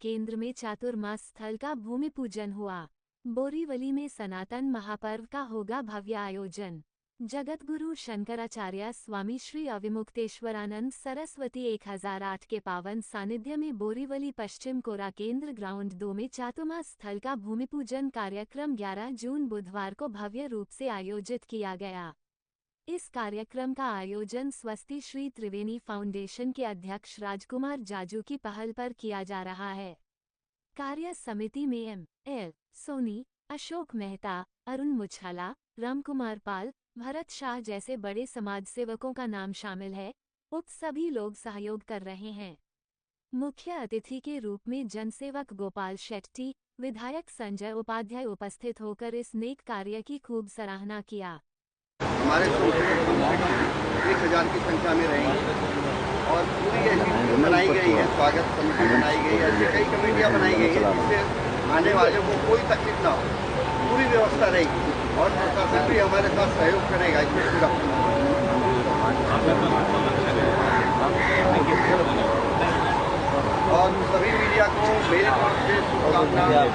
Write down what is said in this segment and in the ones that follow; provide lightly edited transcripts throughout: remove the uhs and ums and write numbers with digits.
केंद्र में चातुर्मास स्थल का भूमि पूजन हुआ। बोरीवली में सनातन महापर्व का होगा भव्य आयोजन। जगतगुरु शंकराचार्य स्वामी श्री अविमुक्तेश्वरानंद सरस्वती 1008 के पावन सानिध्य में बोरीवली पश्चिम कोरा केंद्र ग्राउंड 2 में चातुर्मास स्थल का भूमि पूजन कार्यक्रम 11 जून बुधवार को भव्य रूप से आयोजित किया गया। इस कार्यक्रम का आयोजन स्वस्ति श्री त्रिवेणी फाउंडेशन के अध्यक्ष राजकुमार जाजू की पहल पर किया जा रहा है। कार्य समिति में एम.एल. सोनी, अशोक मेहता, अरुण मुछाला, रामकुमार पाल, भरत शाह जैसे बड़े समाजसेवकों का नाम शामिल है। उक्त सभी लोग सहयोग कर रहे हैं। मुख्य अतिथि के रूप में जनसेवक गोपाल शेट्टी, विधायक संजय उपाध्याय उपस्थित होकर इस नेक कार्य की खूब सराहना किया। हमारे 1000 की संख्या में रहेंगे और पूरी ऐसी टीम बनाई गई है, स्वागत कमेटी बनाई गई है, ऐसी कई कमेटियाँ बनाई गई है जिससे आने वाले को कोई तकलीफ ना हो, पूरी व्यवस्था रहेगी और प्रशासन भी हमारे साथ सहयोग करेगा इसमें पूरा। और सभी मीडिया को मेरे तरफ से शुभकामनाएं,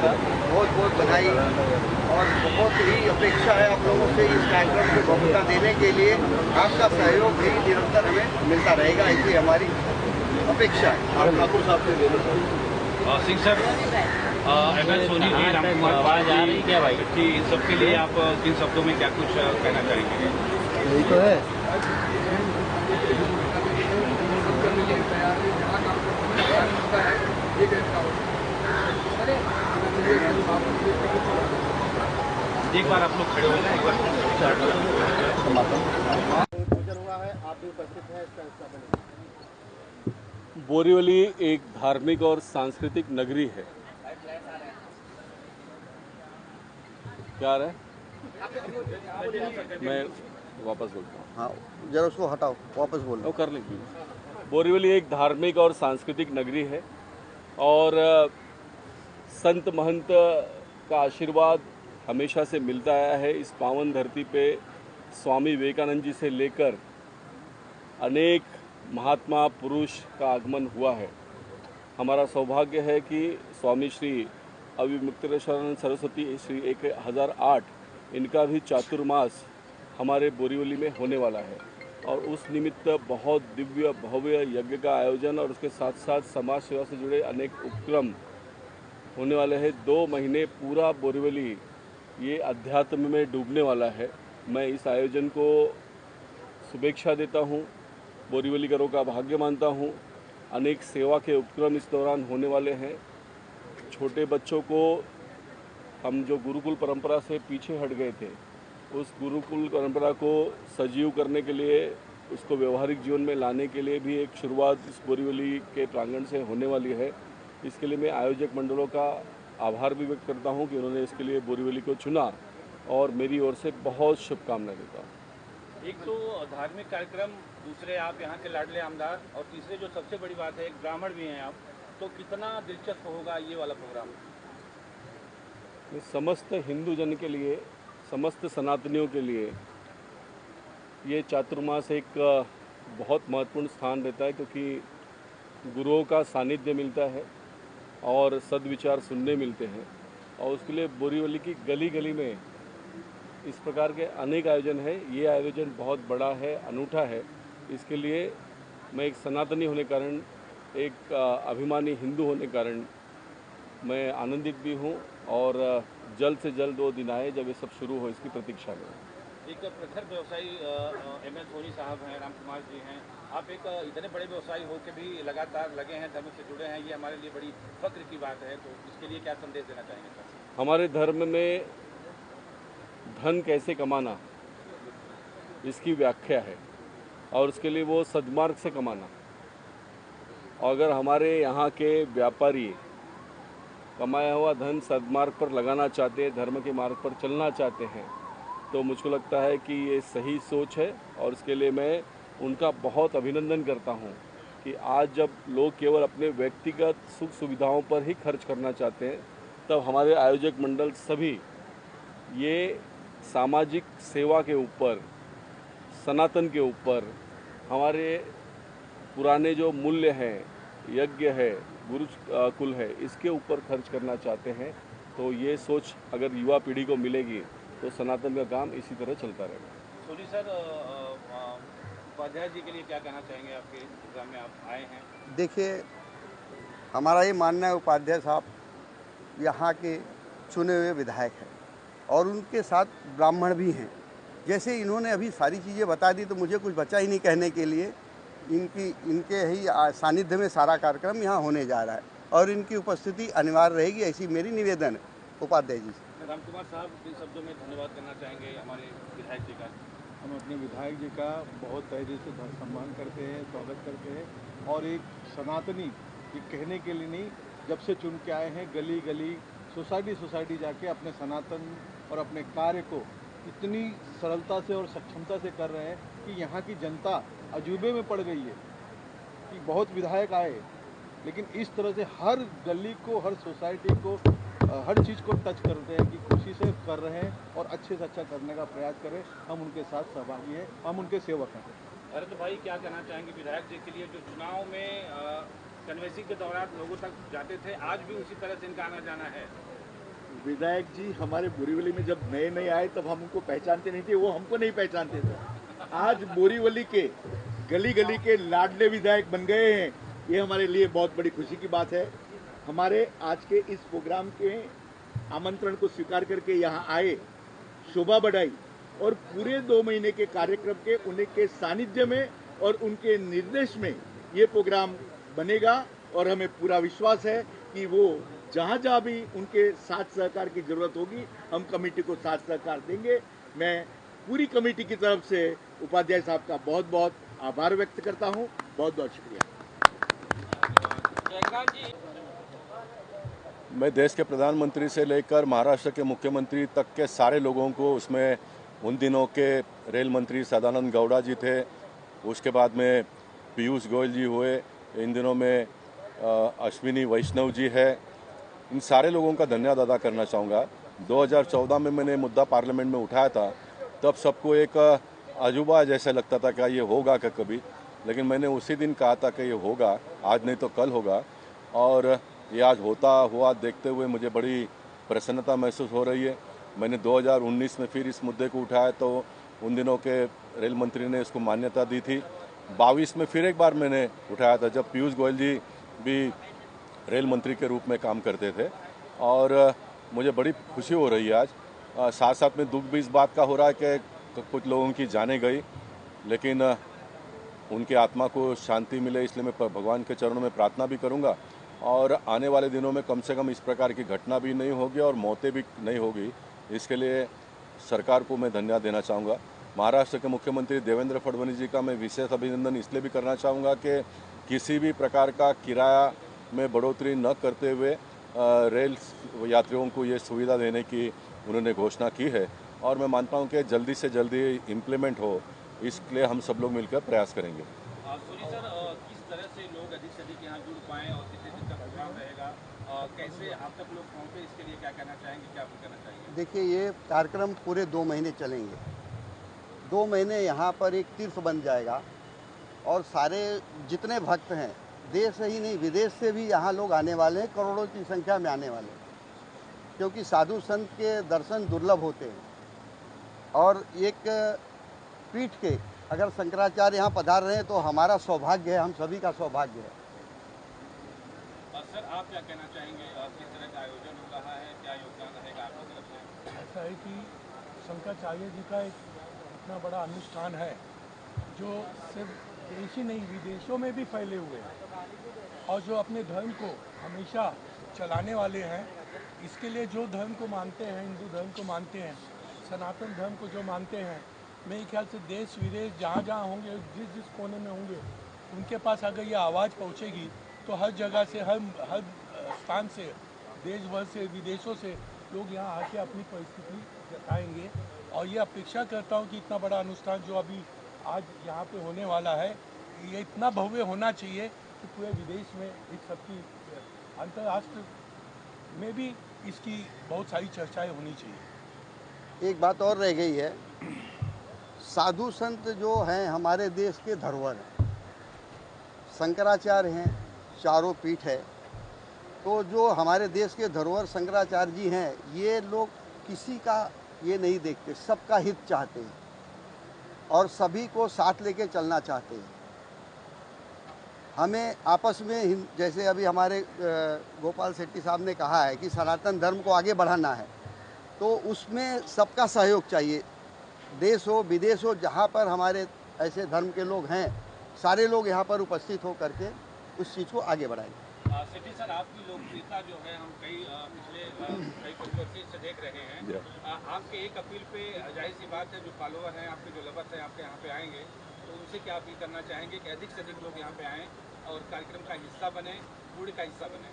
बहुत बहुत बधाई और बहुत ही अपेक्षा है आप लोगों से इस कार्यक्रम को भव्यता देने के लिए। आपका सहयोग भी निरंतर हमें मिलता रहेगा, ऐसी हमारी अपेक्षा है। आप ठाकुर साहब से सिंह सर, एम.एल. सोनी जी, आवाज आ रही क्या भाई कि इन सबके लिए आप किन शब्दों में क्या कुछ कहना चाहेंगे? यही तो है। एक बार आप लोग खड़े हो जाए, बोरीवली एक धार्मिक और सांस्कृतिक नगरी है। क्या रहा है? मैं वापस बोलता हूँ। हाँ, जरा उसको हटाओ, वापस बोलो। कर लेंगे। बोरीवली एक धार्मिक और सांस्कृतिक नगरी है और संत महंत का आशीर्वाद हमेशा से मिलता आया है। इस पावन धरती पे स्वामी विवेकानंद जी से लेकर अनेक महात्मा पुरुष का आगमन हुआ है। हमारा सौभाग्य है कि स्वामी श्री अविमुक्तेश्वरानंद सरस्वती श्री 1008 इनका भी चातुर्मास हमारे बोरीवली में होने वाला है और उस निमित्त बहुत दिव्य भव्य यज्ञ का आयोजन और उसके साथ साथ समाज सेवा से जुड़े अनेक उपक्रम होने वाले हैं। 2 महीने पूरा बोरीवली ये अध्यात्म में डूबने वाला है। मैं इस आयोजन को शुभेच्छा देता हूँ, बोरीवलीकरों का भाग्य मानता हूँ। अनेक सेवा के उपक्रम इस दौरान होने वाले हैं। छोटे बच्चों को हम जो गुरुकुल परंपरा से पीछे हट गए थे, उस गुरुकुल परंपरा को सजीव करने के लिए, उसको व्यवहारिक जीवन में लाने के लिए भी एक शुरुआत इस बोरीवली के प्रांगण से होने वाली है। इसके लिए मैं आयोजक मंडलों का आभार भी व्यक्त करता हूं कि उन्होंने इसके लिए बोरीवली को चुना और मेरी ओर से बहुत शुभकामनाएं देता हूं। एक तो धार्मिक कार्यक्रम, दूसरे आप यहाँ के लाडले आमदार और तीसरे जो सबसे बड़ी बात है, एक ब्राह्मण भी हैं आप, तो कितना दिलचस्प होगा ये वाला प्रोग्राम? समस्त हिंदू जन के लिए, समस्त सनातनियों के लिए ये चातुर्मास एक बहुत महत्वपूर्ण स्थान रहता है, क्योंकि गुरुओं का सानिध्य मिलता है और सद्विचार सुनने मिलते हैं। और उसके लिए बोरीवली की गली गली में इस प्रकार के अनेक आयोजन हैं। ये आयोजन बहुत बड़ा है, अनूठा है। इसके लिए मैं एक सनातनी होने कारण, एक अभिमानी हिंदू होने कारण मैं आनंदित भी हूँ और जल्द से जल्द वो दिन आए जब ये सब शुरू हो, इसकी प्रतीक्षा में। एक प्रखर व्यवसायी एम.एल. सोनी साहब हैं, रामकुमार जी हैं, आप एक इतने बड़े व्यवसायी होकर भी लगातार लगे हैं, धर्म से जुड़े हैं, ये हमारे लिए बड़ी फक्र की बात है। तो इसके लिए क्या संदेश देना चाहेंगे? हमारे धर्म में धन कैसे कमाना, इसकी व्याख्या है और उसके लिए वो सद्मार्ग से कमाना। और अगर हमारे यहाँ के व्यापारी कमाया हुआ धन सद्मार्ग पर लगाना चाहते हैं, धर्म के मार्ग पर चलना चाहते हैं, तो मुझको लगता है कि ये सही सोच है और इसके लिए मैं उनका बहुत अभिनंदन करता हूँ कि आज जब लोग केवल अपने व्यक्तिगत सुख सुविधाओं पर ही खर्च करना चाहते हैं, तब हमारे आयोजक मंडल सभी ये सामाजिक सेवा के ऊपर, सनातन के ऊपर, हमारे पुराने जो मूल्य हैं, यज्ञ है, गुरुकुल है इसके ऊपर खर्च करना चाहते हैं। तो ये सोच अगर युवा पीढ़ी को मिलेगी तो सनातन का काम इसी तरह चलता रहेगा। सोनी सर, उपाध्याय जी के लिए क्या कहना चाहेंगे? आपके प्रोग्राम में आप आए हैं। देखिए, हमारा ये मानना है उपाध्याय साहब यहाँ के चुने हुए विधायक हैं और उनके साथ ब्राह्मण भी हैं। जैसे इन्होंने अभी सारी चीज़ें बता दी तो मुझे कुछ बचा ही नहीं कहने के लिए। इनके ही सानिध्य में सारा कार्यक्रम यहाँ होने जा रहा है और इनकी उपस्थिति अनिवार्य रहेगी, ऐसी मेरी निवेदन है उपाध्याय जी से। रामकुमार साहब, इन शब्दों में धन्यवाद करना चाहेंगे हमारे विधायक जी का। हम अपने विधायक जी का बहुत तहे से सम्मान करते हैं, स्वागत करते हैं और एक सनातनी ये कहने के लिए नहीं, जब से चुन के आए हैं गली गली सोसाइटी जाके अपने सनातन और अपने कार्य को इतनी सरलता से और सक्षमता से कर रहे हैं कि यहाँ की जनता अजूबे में पड़ गई है कि बहुत विधायक आए लेकिन इस तरह से हर गली को, हर सोसाइटी को, हर चीज़ को टच करते हैं कि खुशी से कर रहे हैं और अच्छे से अच्छा करने का प्रयास करें। हम उनके साथ सहभागी हैं, हम उनके सेवक हैं। अरे तो भाई, क्या कहना चाहेंगे विधायक जी के लिए जो चुनाव में कन्वेंसिंग के दौरान लोगों तक जाते थे, आज भी उसी तरह से इनका आना जाना है? विधायक जी हमारे बोरीवली में जब नए नए आए तब हम उनको पहचानते नहीं थे, वो हमको नहीं पहचानते थे। आज बोरीवली के गली गली के लाडले विधायक बन गए हैं, ये हमारे लिए बहुत बड़ी खुशी की बात है। हमारे आज के इस प्रोग्राम के आमंत्रण को स्वीकार करके यहाँ आए, शोभा बढ़ाई और पूरे 2 महीने के कार्यक्रम के उनके सानिध्य में और उनके निर्देश में ये प्रोग्राम बनेगा और हमें पूरा विश्वास है कि वो जहाँ जहाँ भी उनके साथ सहकार की जरूरत होगी हम कमेटी को साथ सहकार देंगे। मैं पूरी कमेटी की तरफ से उपाध्याय साहब का बहुत बहुत आभार व्यक्त करता हूँ। बहुत बहुत शुक्रिया। मैं देश के प्रधानमंत्री से लेकर महाराष्ट्र के मुख्यमंत्री तक के सारे लोगों को, उसमें उन दिनों के रेल मंत्री सदानंद गौड़ा जी थे, उसके बाद में पीयूष गोयल जी हुए, इन दिनों में अश्विनी वैष्णव जी है, इन सारे लोगों का धन्यवाद अदा करना चाहूँगा। 2014 में मैंने मुद्दा पार्लियामेंट में उठाया था, तब सबको एक अजूबा जैसा लगता था क्या ये होगा क्या कभी, लेकिन मैंने उसी दिन कहा था कि ये होगा, आज नहीं तो कल होगा और ये आज होता हुआ देखते हुए मुझे बड़ी प्रसन्नता महसूस हो रही है। मैंने 2019 में फिर इस मुद्दे को उठाया तो उन दिनों के रेल मंत्री ने इसको मान्यता दी थी। 22 में फिर एक बार मैंने उठाया था जब पीयूष गोयल जी भी रेल मंत्री के रूप में काम करते थे और मुझे बड़ी खुशी हो रही है आज। साथ साथ में दुख भी इस बात का हो रहा है कि कुछ लोगों की जानें गई, लेकिन उनकी आत्मा को शांति मिले, इसलिए मैं भगवान के चरणों में प्रार्थना भी करूंगा और आने वाले दिनों में कम से कम इस प्रकार की घटना भी नहीं होगी और मौतें भी नहीं होगी। इसके लिए सरकार को मैं धन्यवाद देना चाहूँगा। महाराष्ट्र के मुख्यमंत्री देवेंद्र फडणवीस जी का मैं विशेष अभिनंदन इसलिए भी करना चाहूँगा कि किसी भी प्रकार का किराया में बढ़ोतरी न करते हुए रेल यात्रियों को ये सुविधा देने की उन्होंने घोषणा की है और मैं मानता हूँ कि जल्दी से जल्दी इम्प्लीमेंट हो, इसके हम सब लोग मिलकर प्रयास करेंगे। सोनी सर, किस तरह से लोग अधिक से अधिक यहाँ जुड़ पाएँ और कितने दिन का प्रोग्राम रहेगा, कैसे आप तक लोग पहुँचे, इसके लिए क्या कहना चाहेंगे, क्या आप कहना चाहेंगे? देखिए, ये कार्यक्रम पूरे 2 महीने चलेंगे। 2 महीने यहाँ पर एक तीर्थ बन जाएगा और सारे जितने भक्त हैं, देश से ही नहीं विदेश से भी यहाँ लोग आने वाले हैं, करोड़ों की संख्या में आने वाले हैं, क्योंकि साधु संत के दर्शन दुर्लभ होते हैं और एक पीठ के अगर शंकराचार्य यहाँ पधार रहे हैं तो हमारा सौभाग्य है, हम सभी का सौभाग्य है। सर, आप क्या कहना चाहेंगे, किस तरह का आयोजन हो रहा है, क्या योगदान रहेगा आपकी तरफ से? ऐसा है कि शंकराचार्य जी का एक इतना बड़ा अनुष्ठान है जो सिर्फ देश ही नहीं विदेशों में भी फैले हुए हैं और जो अपने धर्म को हमेशा चलाने वाले हैं। इसके लिए जो धर्म को मानते हैं, हिंदू धर्म को मानते हैं, सनातन धर्म को जो मानते हैं, मेरे ख्याल से देश विदेश जहाँ जहाँ होंगे, जिस जिस कोने में होंगे, उनके पास अगर ये आवाज़ पहुँचेगी तो हर जगह से, हर स्थान से, देश भर से, विदेशों से लोग यहाँ आके अपनी परिस्थिति जताएंगे। और ये अपेक्षा करता हूँ कि इतना बड़ा अनुष्ठान जो अभी आज यहाँ पे होने वाला है, ये इतना भव्य होना चाहिए कि पूरे विदेश में इस सबकी, अंतर्राष्ट्र में भी इसकी बहुत सारी चर्चाएं होनी चाहिए। एक बात और रह गई है, साधु संत जो हैं हमारे देश के धरोहर हैं, शंकराचार्य हैं, चारों पीठ है, तो जो हमारे देश के धरोहर शंकराचार्य जी हैं, ये लोग किसी का ये नहीं देखते, सबका हित चाहते हैं और सभी को साथ लेके चलना चाहते हैं। हमें आपस में जैसे अभी हमारे गोपाल शेट्टी साहब ने कहा है कि सनातन धर्म को आगे बढ़ाना है, तो उसमें सबका सहयोग चाहिए। देश हो विदेश हो, जहाँ पर हमारे ऐसे धर्म के लोग हैं, सारे लोग यहाँ पर उपस्थित हो करके उस चीज़ को आगे बढ़ाएंगे। शेट्टी सर, आपकी लोकप्रियता जो है हम पिछले कई कंट्रोवर्सी से देख रहे हैं। आपके एक अपील पे जाहिर सी बात है, जो फॉलोअर हैं आपके, जो लवर्स हैं आपके, यहाँ पे आएंगे, तो उनसे क्या अपील करना चाहेंगे कि अधिक से अधिक लोग यहाँ पे आएँ और कार्यक्रम का हिस्सा बने, पूरे का हिस्सा बने?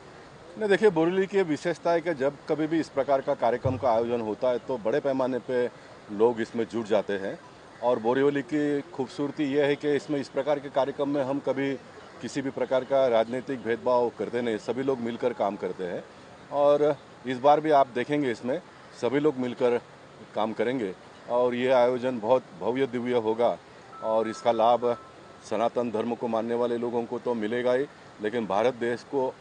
नहीं, देखिए, बोरीवली की विशेषता है कि जब कभी भी इस प्रकार का कार्यक्रम का आयोजन होता है तो बड़े पैमाने पे लोग इसमें जुट जाते हैं। और बोरीवली की खूबसूरती यह है कि इसमें इस प्रकार के कार्यक्रम में हम कभी किसी भी प्रकार का राजनीतिक भेदभाव करते नहीं, सभी लोग मिलकर काम करते हैं। और इस बार भी आप देखेंगे इसमें सभी लोग मिलकर काम करेंगे और ये आयोजन बहुत भव्य दिव्य होगा और इसका लाभ सनातन धर्म को मानने वाले लोगों को तो मिलेगा ही, लेकिन भारत देश को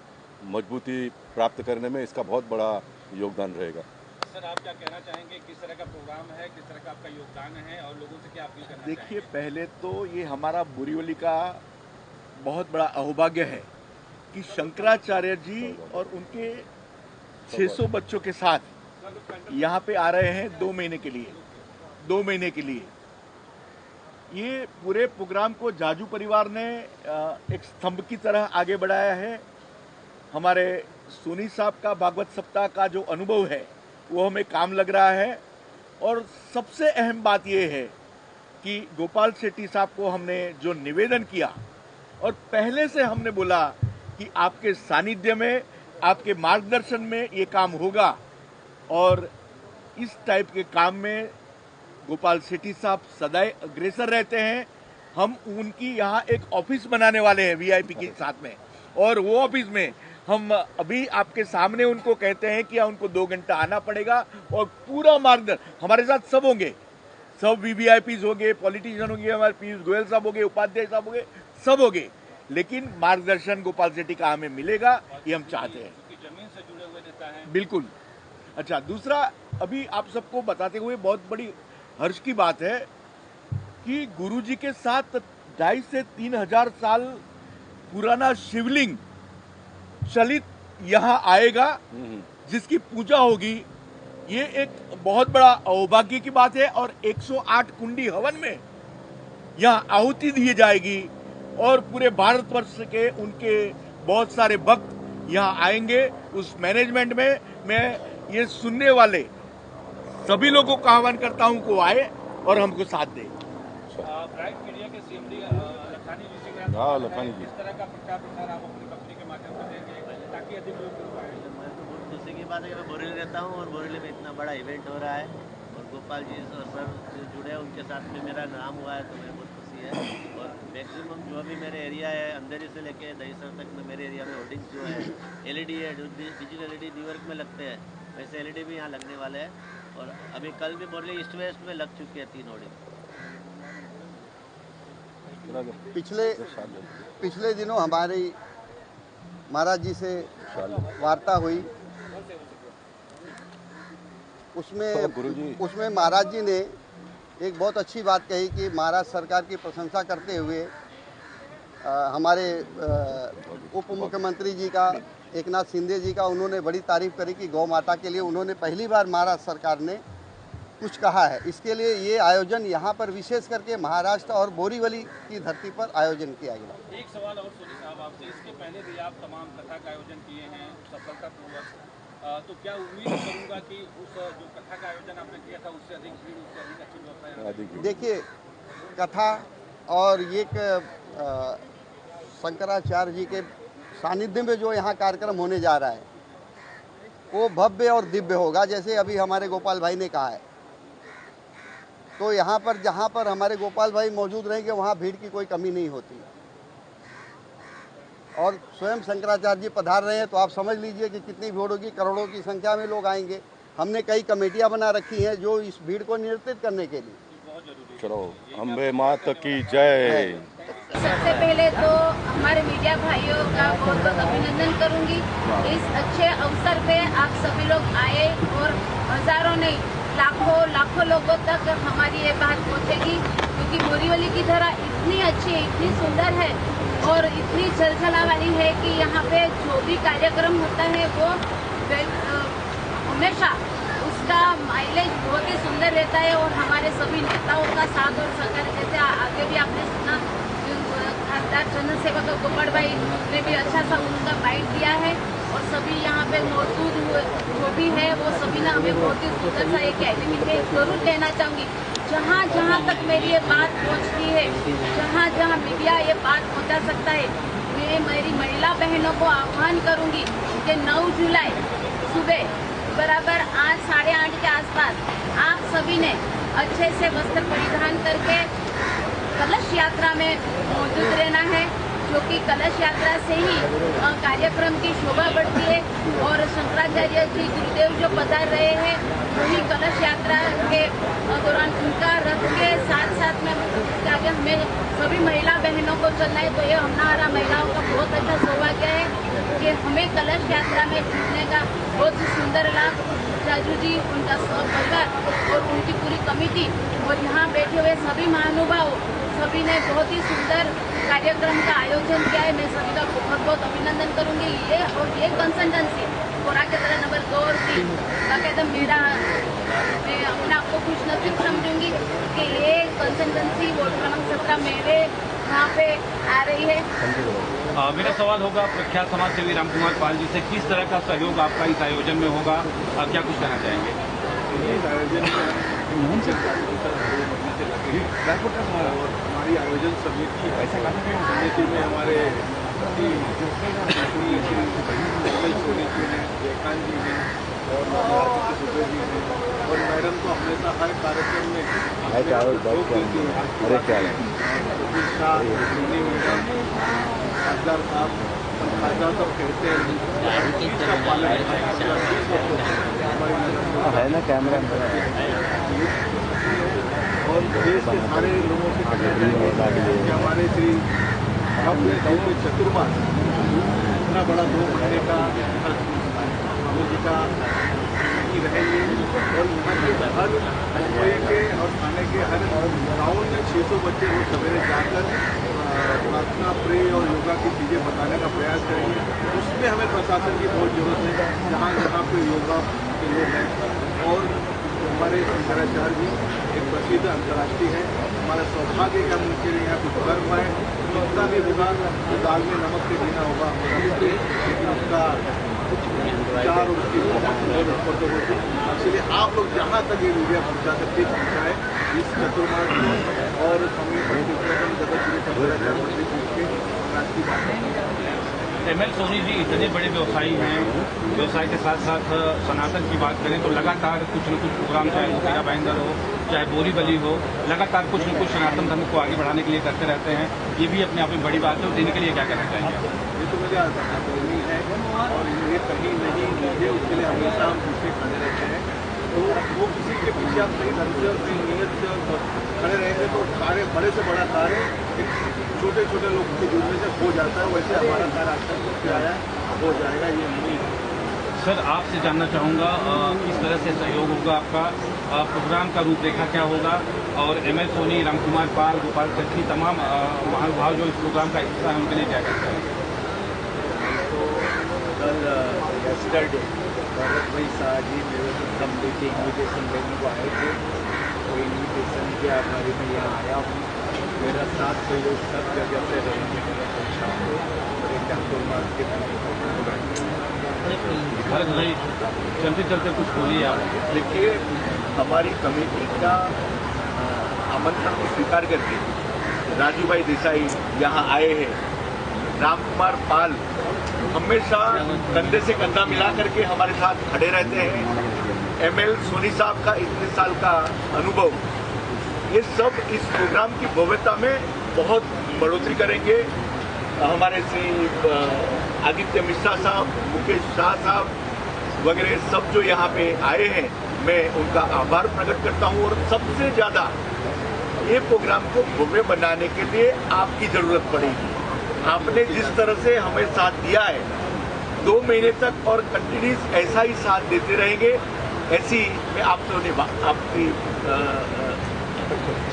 मजबूती प्राप्त करने में इसका बहुत बड़ा योगदान रहेगा। सर, आप क्या कहना चाहेंगे, किस तरह का प्रोग्राम है, किस तरह का आपका योगदान है और लोगों से क्या अपील करना चाहेंगे? देखिए, पहले तो ये हमारा बोरीवली का बहुत बड़ा अहोभाग्य है कि शंकराचार्य जी और उनके 600 बच्चों के साथ यहाँ पे आ रहे हैं 2 महीने के लिए। 2 महीने के लिए ये पूरे प्रोग्राम को जाजू परिवार ने एक स्तंभ की तरह आगे बढ़ाया है। हमारे सोनी साहब का भागवत सप्ताह का जो अनुभव है वो हमें काम लग रहा है। और सबसे अहम बात यह है कि गोपाल शेट्टी साहब को हमने जो निवेदन किया और पहले से हमने बोला कि आपके सानिध्य में, आपके मार्गदर्शन में ये काम होगा और इस टाइप के काम में गोपाल शेट्टी साहब सदैव अग्रेसर रहते हैं। हम उनकी यहाँ एक ऑफिस बनाने वाले हैं वीआईपी के साथ में, और वो ऑफिस में हम अभी आपके सामने उनको कहते हैं कि उनको 2 घंटा आना पड़ेगा और पूरा मार्गदर्शन हमारे साथ सब होंगे, सब वीवीआईपीज होंगे, पॉलिटिशियन होंगे, हमारे पीयूष गोयल साहब होंगे, उपाध्याय साहब होंगे, सब होंगे, लेकिन मार्गदर्शन गोपाल शेट्टी का हमें मिलेगा, ये हम चाहते हैं। जमीन से जुड़े हुए नेता हैं। बिल्कुल। अच्छा, दूसरा अभी आप सबको बताते हुए बहुत बड़ी हर्ष की बात है कि गुरुजी के साथ 2,500 से 3,000 साल पुराना शिवलिंग चलित यहाँ आएगा, जिसकी पूजा होगी। ये एक बहुत बड़ा सौभाग्य की बात है। और 108 कुंडी हवन में यहाँ आहुति दी जाएगी और पूरे भारतवर्ष के उनके बहुत सारे भक्त यहाँ आएंगे। उस मैनेजमेंट में मैं ये सुनने वाले सभी लोगों को आह्वान करता हूँ को आए और हमको साथ दे। ब्राइट मीडिया के सीएमडी लखानी जी से लखानी जी, किस तरह का प्रचार आप अपनी कंपनी के माध्यम से देंगे ताकि अधिक लोग जुड़ पाएं? मैं तो बहुत खुशी की बात है कि मैं बोरीवली रहता हूँ और बोरीवली में इतना बड़ा इवेंट हो रहा है और गोपाल जी और सर जो जुड़े हैं उनके साथ में मेरा नाम हुआ है, तो मुझे बहुत खुशी है। और मैक्सिमम जो भी मेरे एरिया है, अंधेरी से लेके दहीसर तक में मेरे एरिया में होर्डिंग्स जो है LED है, जो डिजिटल LED न्यूयॉर्क में लगते हैं, वैसे LED भी यहाँ लगने वाले हैं। और अभी कल भी बोरीवली ईस्ट वेस्ट में लग चुकी है 3 होर्डिंग। पिछले दिनों हमारी महाराज जी से वार्ता हुई, उसमें महाराज जी ने एक बहुत अच्छी बात कही कि महाराज सरकार की प्रशंसा करते हुए हमारे उप मुख्यमंत्री जी का, एकनाथ शिंदे जी का, उन्होंने बड़ी तारीफ करी कि गौ माता के लिए उन्होंने पहली बार महाराज सरकार ने कुछ कहा है। इसके लिए ये आयोजन यहाँ पर विशेष करके महाराष्ट्र और बोरीवली की धरती पर आयोजन किया गया। एक सवाल और सोनी साहब आपसे, इसके पहले भी आप तमाम कथा का आयोजन किए हैं सफलतापूर्वक, तो क्या उम्मीद करूंगा कि उस जो कथा का आयोजन आपने किया था उससे अधिक भीड़, उससे अधिक अच्छी व्यवस्था? देखिए, कथा और ये शंकराचार्य जी के सानिध्य में जो यहाँ कार्यक्रम होने जा रहा है वो भव्य और दिव्य होगा, जैसे अभी हमारे गोपाल भाई ने कहा है। तो यहाँ पर जहाँ पर हमारे गोपाल भाई मौजूद रहेंगे वहाँ भीड़ की कोई कमी नहीं होती। और स्वयं शंकराचार्य जी पधार रहे हैं तो आप समझ लीजिए कि कितनी भीड़ होगी, करोड़ों की संख्या में लोग आएंगे। हमने कई कमेटियाँ बना रखी हैं जो इस भीड़ को नियंत्रित करने के लिए। चलो, अम्बे माता की जय। सबसे पहले तो हमारे मीडिया भाइयों का बहुत बहुत अभिनंदन करूंगी। इस अच्छे अवसर पे आप सभी लोग आए और हजारों नहीं लाखों लोगों तक हमारी ये बात पहुंचेगी, क्योंकि बोरीवली की धरा इतनी अच्छी है, इतनी सुंदर है और इतनी झलझला वाली है कि यहाँ पे जो भी कार्यक्रम होता है वो हमेशा उसका माइलेज बहुत ही सुंदर रहता है। और हमारे सभी नेताओं का साथ और सहकार, जैसे आगे भी आपने सुना खासदार चंद्रसेवक गोपाल भाई ने भी अच्छा सा उनका बाइट दिया है और सभी यहाँ पे मौजूद जो भी है वो सभी ने हमें बहुत ही सुंदर सा एक एग्रीमेंट जरूर कहना चाहूँगी। जहाँ तक मेरी ये बात पहुँचती है, जहाँ मीडिया ये बात पहुँचा सकता है, मैं मेरी महिला बहनों को आह्वान करूँगी कि 9 जुलाई सुबह बराबर 8-8:30 के आसपास आप सभी ने अच्छे से वस्त्र परिधान करके कलश यात्रा में मौजूद रहना है, जो कि कलश यात्रा से ही कार्यक्रम की शोभा बढ़ती है। और शंकराचार्य जी गुरुदेव जो पधार रहे हैं वही कलश यात्रा के दौरान उनका रथ के साथ में आगे हमें सभी महिला बहनों को चलना है। तो ये हमारा महिलाओं का बहुत अच्छा सौभाग्य है कि हमें कलश यात्रा में जुटने का बहुत ही सुंदर लाभ राजू जी, उनका परिवार और उनकी पूरी कमेटी और यहाँ बैठे हुए सभी महानुभाव सभी ने बहुत ही सुंदर कार्यक्रम का आयोजन किया है। मैं सभी का बहुत बहुत अभिनंदन करूंगी। ये कंसल्टेंसी कोरा के तरह नंबर 2 और 3 बाकायदा मैं अपने आप को खुश नसीब समझूंगी कि ये कंसल्टेंसी वोट क्रमांक 17 मेरे वहाँ पे आ रही है। मेरा सवाल होगा प्रख्यात समाज सेवी रामकुमार पाल जी से, किस तरह का सहयोग आपका इस आयोजन में होगा, क्या कुछ कहना चाहेंगे? इस आयोजन में हमारी आयोजन समिति में हमारे सोनी जी हैं, जयकांत जी हैं और सुबे जी हैं और मैडम तो हमेशा हर कार्यक्रम में खासदार साहब कहते हैं है ना कैमरा और देश के सारे लोगों से हमारे श्री चतुर्मास इतना बड़ा 2 महीने का जी का रहेंगे और यहाँ के हर मुंबई के और थाने के हर गाँव में 600 बच्चे रोज सवेरे जाकर प्रार्थना, प्रे और योगा की चीज़ें बताने का प्रयास करेंगे। उसमें हमें प्रशासन की बहुत ज़रूरत है, जहाँ पे योगा के लोग हैं। और हमारे शंकराचार्य जी एक प्रसिद्ध अंतर्राष्ट्रीय है, हमारा सौभाग्य कि हम उनके लिए यहाँ कुछ कर पाए। जितना भी होगा तो दाल में नमक के देना होगा, लेकिन उसका विचार और उसकी तो होती। इसलिए आप लोग जहाँ तक ये मीडिया पहुँचा सकते पहुँचाए इस चतुर्मास और ML सोनी जी इतने बड़े व्यवसायी हैं, व्यवसाय के साथ साथ सनातन की बात करें तो लगातार कुछ न कुछ प्रोग्राम, चाहे वो तेरा बैंगर हो चाहे बोरीवली हो, लगातार कुछ न कुछ सनातन धर्म को आगे बढ़ाने के लिए करते रहते हैं। ये भी अपने आप में बड़ी बात है। देने के लिए क्या कहना चाहेंगे? ये तो मुझे आदमी है और ये कहीं नहीं मुझे उसके लिए हमेशा हम पीछे खड़े रहते हैं। तो वो किसी के पीछे आप सही ढंग से और सही नीयत से खड़े रहेंगे तो कार्य बड़े से बड़ा कार्य छोटे छोटे लोगों के जुड़ने से हो जाता है। वैसे हमारा कार्य अच्छा किराया हो जाएगा, ये उम्मीद है। सर, आपसे जानना चाहूँगा किस तरह से सहयोग होगा आपका, प्रोग्राम का रूपरेखा क्या होगा और ML सोनी, रामकुमार पाल, गोपाल चक्की, तमाम महानुभाव जो इस प्रोग्राम का हिस्सा है उनके लिए क्या कहते हैं? कल यस्टरडे भरत भाई शाह जी मेरे कंपनी के इन्विटेशन लेने को आए थे, तो इन्विटेशन के आधार में यहाँ आया हूँ। मेरा साथ सहयोग सब जगह से रहेंगे, मेरा अच्छा हो और एक चतुर्मास के भरत भाई चलते कुछ बोलिए आप। देखिए, हमारी कमेटी का आमंत्रण को स्वीकार करके राजू भाई देसाई यहाँ आए हैं। रामकुमार पाल हमेशा कंधे से कंधा मिला करके हमारे साथ खड़े रहते हैं। ML सोनी साहब का इतने साल का अनुभव, ये सब इस प्रोग्राम की भव्यता में बहुत बढ़ोतरी करेंगे। हमारे श्री आदित्य मिश्रा साहब, मुकेश शाह साहब वगैरह सब जो यहाँ पे आए हैं, मैं उनका आभार प्रकट करता हूँ। और सबसे ज़्यादा ये प्रोग्राम को भव्य बनाने के लिए आपकी जरूरत पड़ेगी। आपने जिस तरह से हमें साथ दिया है 2 महीने तक और कंटिन्यूस ऐसा ही साथ देते रहेंगे, ऐसी मैं आपकी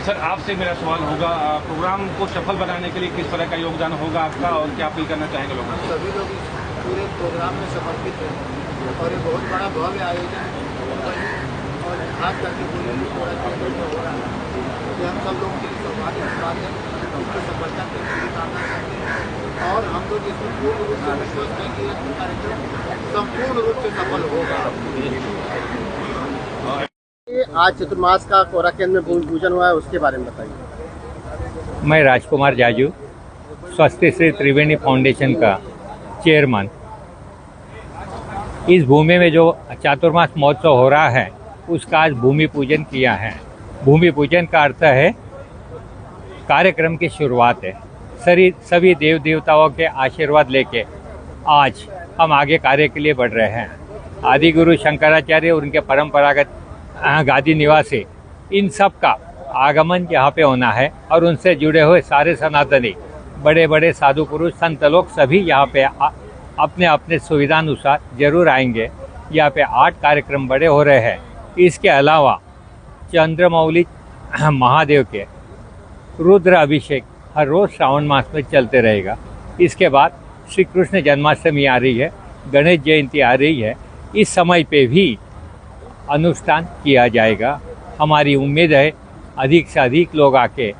सर आपसे मेरा सवाल होगा, प्रोग्राम को सफल बनाने के लिए किस तरह का योगदान होगा आपका और क्या अपील करना चाहेंगे लोगों को? सभी लोग इस पूरे प्रोग्राम में समर्पित हैं और ये बहुत बड़ा भव्य आयोजन होगा और खास करके बोरीवली कोड़ा केंद्र में हो रहा है। ये हम सब लोगों के लिए सौभाग्य की बात है, इसको सफलता के लिए कामना करते हैं और हम लोग इसमें पूर्ण रूप से विश्वास हैं कि ये कार्यक्रम संपूर्ण रूप से सफल होगा। आज चतुर्मास का कोरा केंद्र में भूमि पूजन हुआ है, उसके बारे में बताइए। मैं राजकुमार जाजू, स्वस्ति श्री त्रिवेणी फाउंडेशन का चेयरमैन। इस भूमि में जो चातुर्मास महोत्सव हो रहा है उसका आज भूमि पूजन किया है। भूमि पूजन का अर्थ है कार्यक्रम की शुरुआत है। सभी देव देवताओं के आशीर्वाद लेके आज हम आगे कार्य के लिए बढ़ रहे हैं। आदि गुरु शंकराचार्य और उनके परंपरागत गादी निवासी इन सब का आगमन यहाँ पे होना है और उनसे जुड़े हुए सारे सनातनी बड़े बड़े साधु पुरुष संत लोग सभी यहाँ पे अपने अपने सुविधानुसार जरूर आएंगे। यहाँ पे 8 कार्यक्रम बड़े हो रहे हैं। इसके अलावा चंद्रमौली महादेव के रुद्र अभिषेक हर रोज़ श्रावण मास में चलते रहेगा। इसके बाद श्री कृष्ण जन्माष्टमी आ रही है, गणेश जयंती आ रही है। इस समय पे भी अनुष्ठान किया जाएगा। हमारी उम्मीद है अधिक से अधिक लोग आके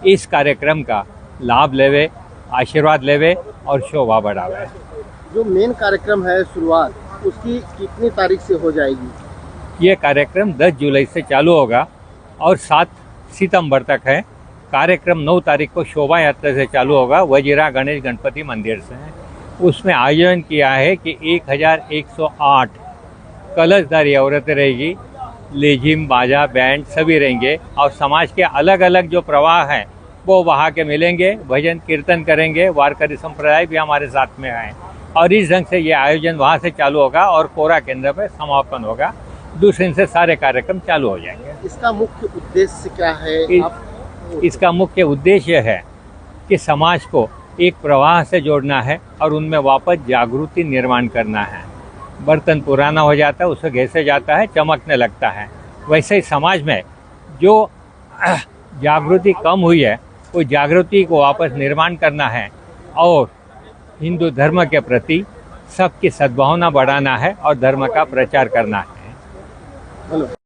इस कार्यक्रम का लाभ लेवे, आशीर्वाद लेवे और शोभा बढ़ावे। जो मेन कार्यक्रम है शुरुआत, उसकी कितनी तारीख से हो जाएगी? ये कार्यक्रम 10 जुलाई से चालू होगा और 7 सितंबर तक है। कार्यक्रम 9 तारीख को शोभा यात्रा से चालू होगा वजीरा गणेश गणपति मंदिर से। उसमें आयोजन किया है कि 1108 कलशधारी औरतें रहेगी, लेजिम बाजा बैंड सभी रहेंगे और समाज के अलग अलग जो प्रवाह हैं वो वहाँ के मिलेंगे, भजन कीर्तन करेंगे। वारकरी संप्रदाय भी हमारे साथ में हैं और इस ढंग से ये आयोजन वहाँ से चालू होगा और कोरा केंद्र पर समापन होगा। दूसरे दिन से सारे कार्यक्रम चालू हो जाएंगे। इसका मुख्य उद्देश्य क्या है? इसका मुख्य उद्देश्य है कि समाज को एक प्रवाह से जोड़ना है और उनमें वापस जागृति निर्माण करना है। बर्तन पुराना हो जाता है, उसे घिसे जाता है, चमकने लगता है। वैसे ही समाज में जो जागृति कम हुई है वो जागृति को वापस निर्माण करना है और हिंदू धर्म के प्रति सबकी सद्भावना बढ़ाना है और धर्म का प्रचार करना है।